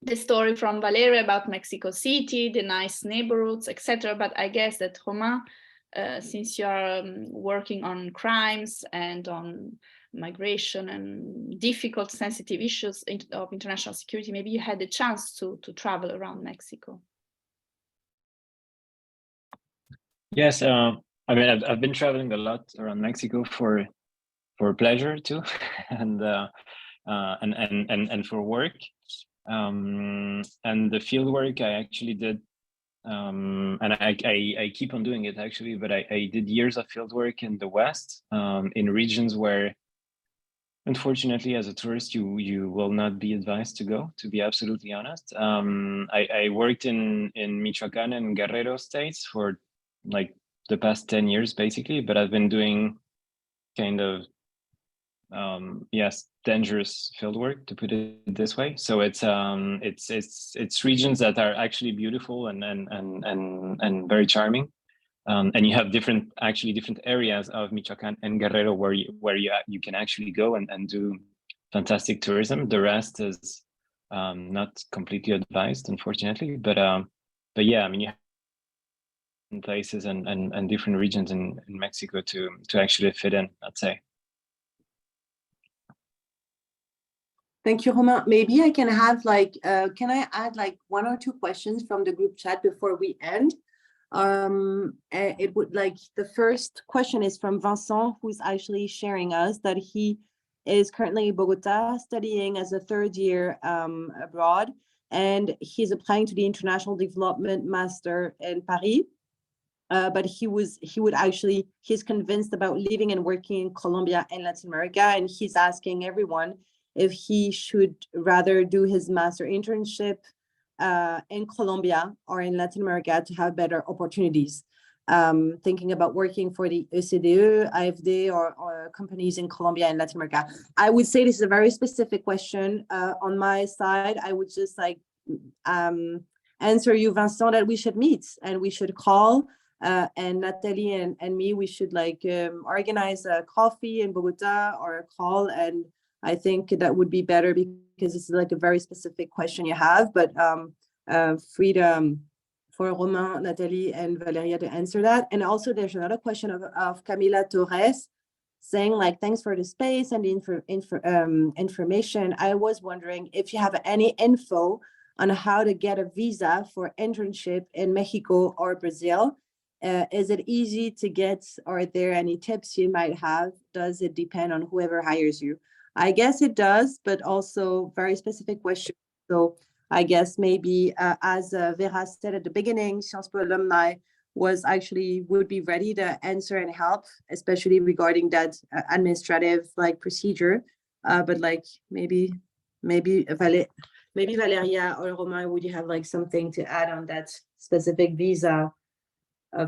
the story from Valeria about Mexico City, the nice neighborhoods, etc. But I guess that Romain, since you are working on crimes and on migration and difficult, sensitive issues of international security, maybe you had the chance to travel around Mexico. Yes, I mean, I've been traveling a lot around Mexico for pleasure too, and for work. And the field work I actually did, and I keep on doing it actually, but I did years of field work in the West, in regions where, unfortunately, as a tourist, you will not be advised to go, to be absolutely honest. I worked in Michoacán and Guerrero states for like the past 10 years, basically, but I've been doing kind of, yes, dangerous field work, to put it this way. So it's regions that are actually beautiful and very charming. And you have different areas of Michoacán and Guerrero where you can actually go and do fantastic tourism. The rest is not completely advised, unfortunately. But yeah, I mean, you have places and different regions in Mexico to actually fit in, I'd say. Thank you, Romain. Maybe I can have can I add like 1 or 2 questions from the group chat before we end? It would the first question is from Vincent, who's actually sharing us that he is currently in Bogota studying as a 3rd year abroad, and he's applying to the International Development Master in Paris. But he's convinced about living and working in Colombia and Latin America, and he's asking everyone if he should rather do his master internship in Colombia or in Latin America to have better opportunities. Thinking about working for the OCDE, AFD, or companies in Colombia and Latin America. I would say this is a very specific question. On my side, I would just answer you, Vincent, that we should meet and we should call. And Natalie and me, we should organize a coffee in Bogota or a call, and I think that would be better because it's a very specific question you have, but freedom for Romain, Natalie, and Valeria to answer that. And also there's another question of Camila Torres saying thanks for the space and the information. I was wondering if you have any info on how to get a visa for internship in Mexico or Brazil. Is it easy to get, or are there any tips you might have? Does it depend on whoever hires you? I guess it does, but also very specific question. So I guess maybe as Vera said at the beginning, Sciences Po Alumni would be ready to answer and help, especially regarding that administrative procedure. But maybe Valeria or Romain, would you have something to add on that specific visa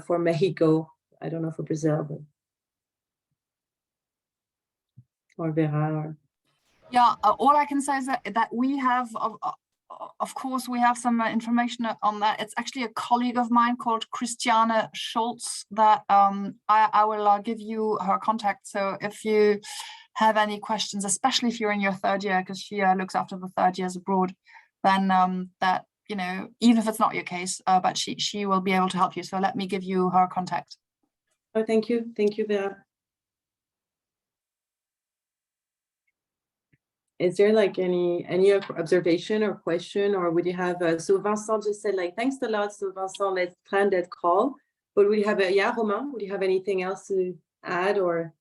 for Mexico? I don't know for Brazil, but. Or Vera. Yeah, all I can say is that we have, of course, we have some information on that. It's actually a colleague of mine called Christiane Schultz that I will give you her contact. So if you have any questions, especially if you're in your 3rd year, because she looks after the 3rd years abroad, then that, even if it's not your case, but she will be able to help you. So let me give you her contact. Oh, thank you. Thank you, Vera. Is there any observation or question, or would you have so Vincent just said thanks a lot, so Vincent, let's plan that call. But would you have Romain, would you have anything else to add? Or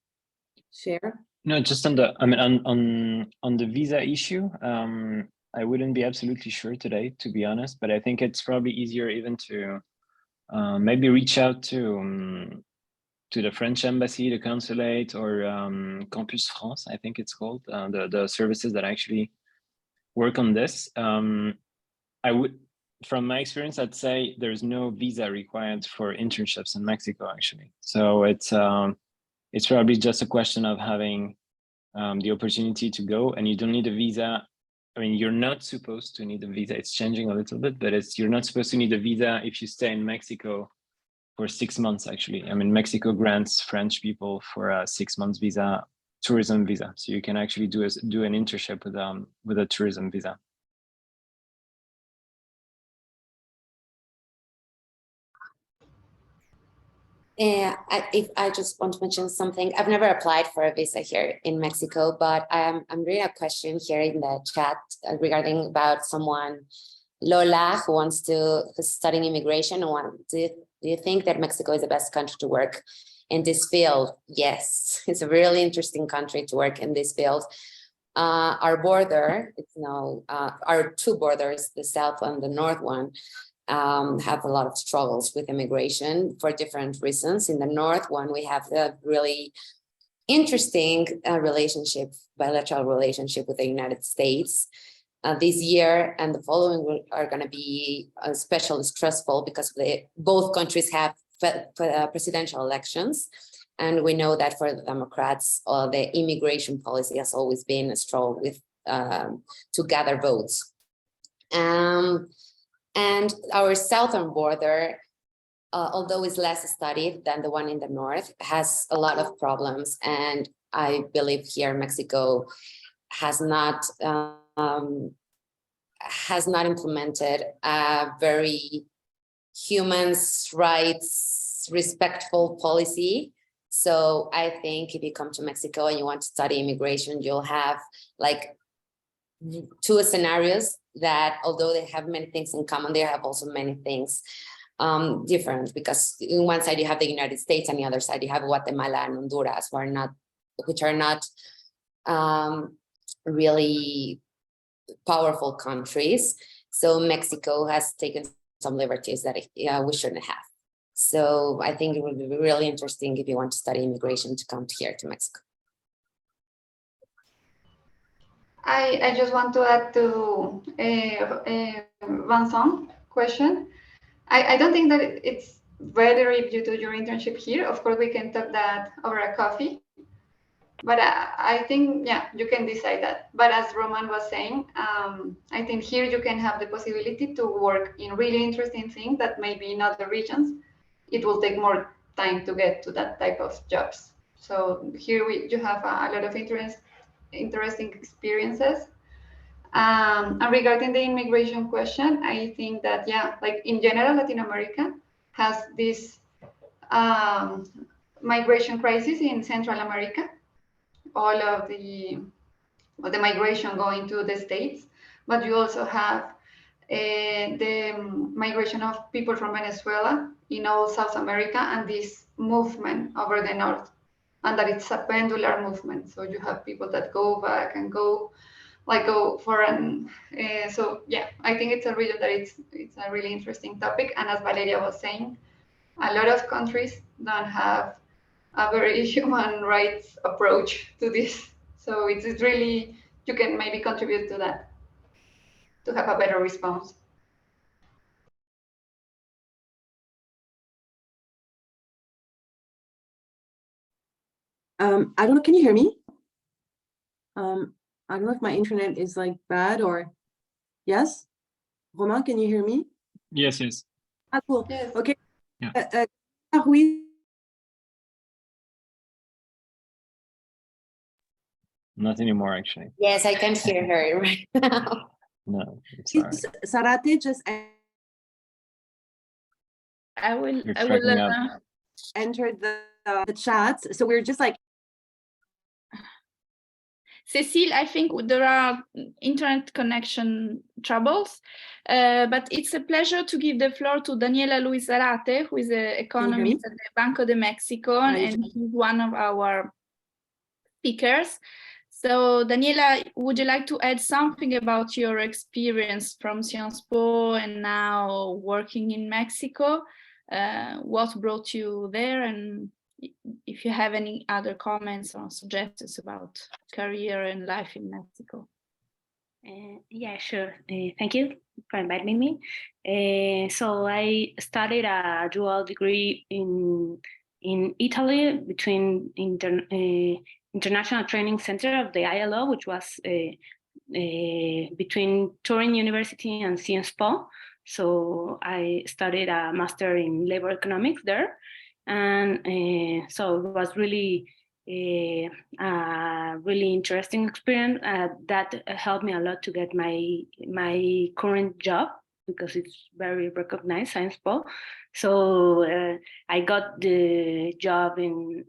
share? No, just on the, I mean, on the visa issue, I wouldn't be absolutely sure today, to be honest, but I think it's probably easier even to maybe reach out to the French embassy, the consulate, or Campus France, I think it's called, the services that actually work on this. I would, from my experience, I'd say there's no visa required for internships in Mexico, actually. So it's probably just a question of having the opportunity to go, and you don't need a visa. I mean, you're not supposed to need a visa. It's changing a little bit, but you're not supposed to need a visa if you stay in Mexico for 6 months, actually. I mean, Mexico grants French people for a 6 months visa, tourism visa. So you can actually do an internship with a tourism visa. If I just want to mention something, I've never applied for a visa here in Mexico, but I'm reading a question here in the chat regarding about someone, Lola, who's studying immigration. Do you think that Mexico is the best country to work in this field? Yes, it's a really interesting country to work in this field. Our border, our two borders, the south and the north one, have a lot of struggles with immigration for different reasons. In the north one, we have a really interesting bilateral relationship with the United States. This year and the following are going to be especially stressful because both countries have presidential elections. And we know that for the Democrats, the immigration policy has always been a struggle with to gather votes. And our southern border, although is less studied than the one in the north, has a lot of problems. And I believe here Mexico has not implemented a very human rights respectful policy. So I think if you come to Mexico and you want to study immigration, you'll have like two scenarios that, although they have many things in common, they have also many things different, because in one side you have the United States and the other side you have Guatemala and Honduras, which are not really powerful countries. So Mexico has taken some liberties that we shouldn't have. So I think it would be really interesting if you want to study immigration to come here to Mexico. I just want to add to Vincent's question. I don't think that it's better if you do your internship here. Of course, we can talk that over a coffee. But I think, yeah, you can decide that. But as Roman was saying, I think here you can have the possibility to work in really interesting things that maybe in other regions, it will take more time to get to that type of jobs. So here you have a lot of interesting experiences. And regarding the immigration question, I think that, yeah, like in general, Latin America has this migration crisis in Central America. All of the migration going to the States, but you also have the migration of people from Venezuela in all South America, and this movement over the north, and that it's a pendular movement. So you have people that go back and go foreign. So yeah, I think it's a region that it's a really interesting topic. And as Valeria was saying, a lot of countries don't have a very human rights approach to this. So it's really, you can maybe contribute to that, to have a better response. I don't know, can you hear me? I don't know if my internet is like bad or, yes? Romain, can you hear me? Yes, yes. Ah, cool. Yes. Okay. Yeah. Not anymore, actually. Yes, I can hear her right now. No, I'm sorry. Sarate just I will entered the chat. So we're just like, Cecile, I think there are internet connection troubles, but it's a pleasure to give the floor to Daniela Luis Zarate, who is an economist at the Banco de Mexico, and he's one of our speakers. So Daniela, would you like to add something about your experience from Sciences Po and now working in Mexico? What brought you there, and if you have any other comments or suggestions about career and life in Mexico? Yeah, sure. Thank you for inviting me. So I studied a dual degree in Italy between International Training Center of the ILO, which was between Turin University and Sciences Po. So I studied a master in labor economics there, and so it was really a really interesting experience that helped me a lot to get my current job, because it's very recognized, Sciences Po. So I got the job in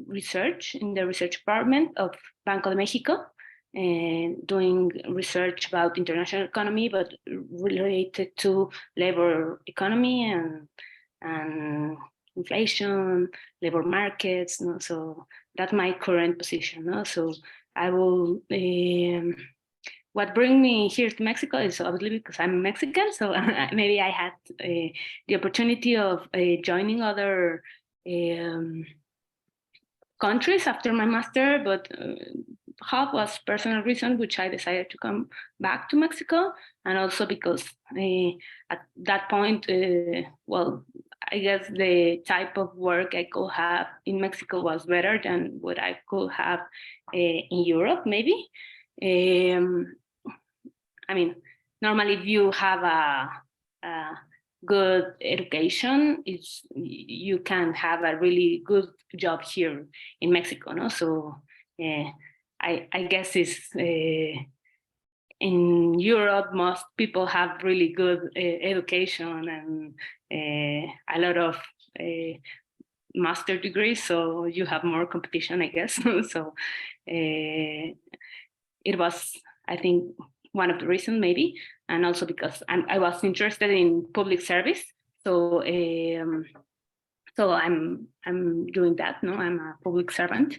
research in the research department of Banco de Mexico, and doing research about international economy, but related to labor economy and inflation, labor markets. No? So that's my current position. No? So I will. What brings me here to Mexico is obviously because I'm Mexican. So maybe I had the opportunity of joining other countries after my master, but half was personal reason, which I decided to come back to Mexico, and also because at that point, well, I guess the type of work I could have in Mexico was better than what I could have in Europe, maybe. I mean, normally if you have a good education, you can have a really good job here in Mexico, no? So I guess it's in Europe, most people have really good education and a lot of master degrees, so you have more competition, I guess. So it was, I think, one of the reasons maybe, and also because I was interested in public service. So so I'm doing that. No, I'm a public servant,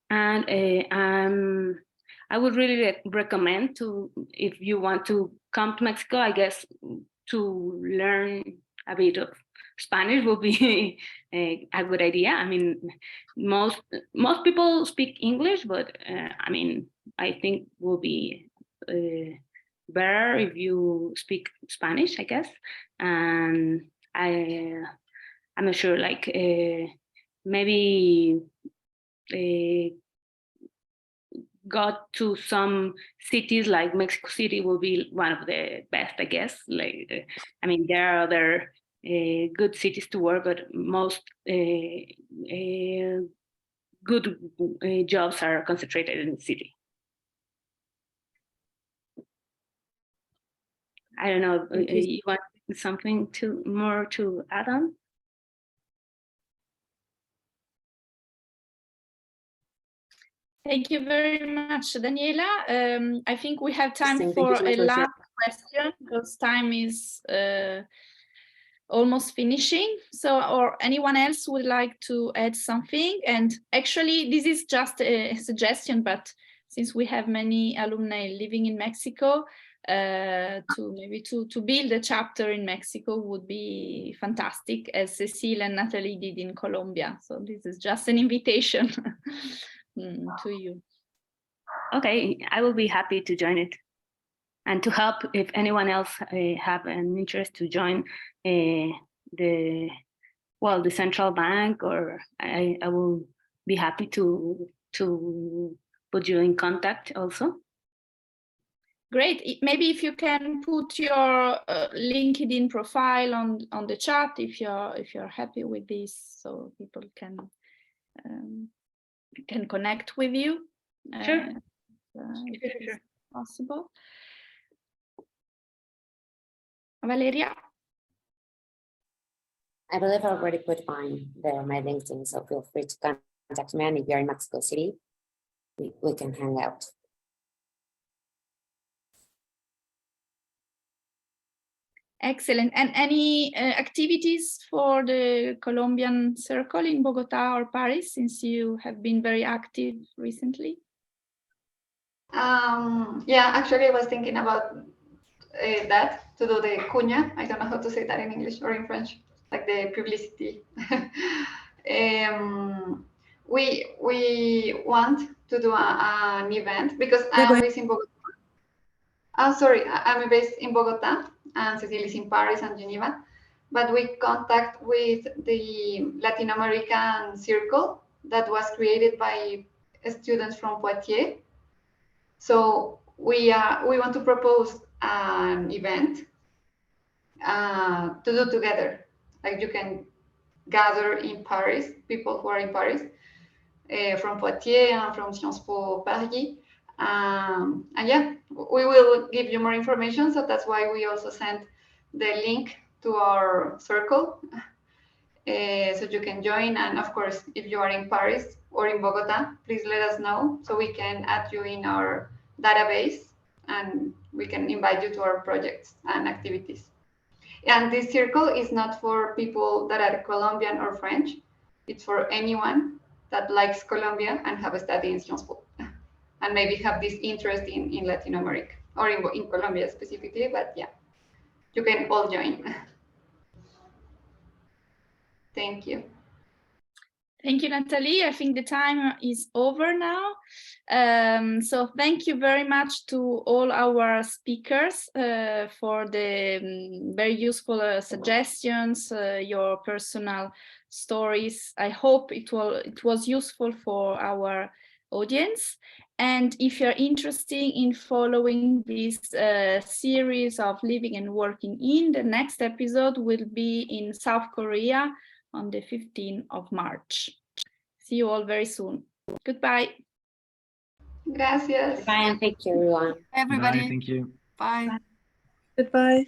and I would really recommend to, if you want to come to Mexico, I guess to learn a bit of Spanish will be a good idea. I mean, most people speak English, but I mean, I think will be better if you speak Spanish, I guess. And I'm not sure, like maybe got to some cities like Mexico City will be one of the best, I guess. Like, I mean, there are other good cities to work, but most good jobs are concentrated in the city. I don't know. You want something more to add on? Thank you very much, Daniela. I think we have time for a last question, because time is almost finishing. So, or anyone else would like to add something? And actually, this is just a suggestion, but since we have many alumni living in Mexico, to build a chapter in Mexico would be fantastic, as Cecile and Natalie did in Colombia. So this is just an invitation to you. Okay, I will be happy to join it, and to help if anyone else have an interest to join the central bank, or I will be happy to put you in contact also. Great. Maybe if you can put your LinkedIn profile on the chat, if you're happy with this, so people can connect with you. Sure. If possible. Valeria? I believe I already put on my LinkedIn, so feel free to contact me. And if you're in Mexico City, we can hang out. Excellent. And any activities for the Colombian circle in Bogota or Paris, since you have been very active recently? Yeah, actually I was thinking about that, to do the cuña. I don't know how to say that in English or in French, like the publicity. We want to do an event because I'm based in Bogota. I'm based in Bogota, and Cecile is in Paris and Geneva. But we contact with the Latin American circle that was created by students from Poitiers. So we want to propose an event to do together. Like you can gather in Paris, people who are in Paris, from Poitiers and from Sciences Po Paris. And yeah, we will give you more information. So that's why we also sent the link to our circle. So you can join. And of course, if you are in Paris or in Bogota, please let us know so we can add you in our database and we can invite you to our projects and activities. And this circle is not for people that are Colombian or French. It's for anyone that likes Colombia and have studied in Sciences Po and maybe have this interest in Latin America or in Colombia specifically. But yeah, you can all join. Thank you. Thank you, Natalie. I think the time is over now. So thank you very much to all our speakers for the very useful suggestions, your personal stories. I hope it was useful for our audience. And if you're interested in following this series of living and working in, the next episode will be in South Korea on the 15th of March. See you all very soon. Goodbye. Gracias. Bye and thank you, everyone. Everybody. Bye, thank you. Bye. Goodbye.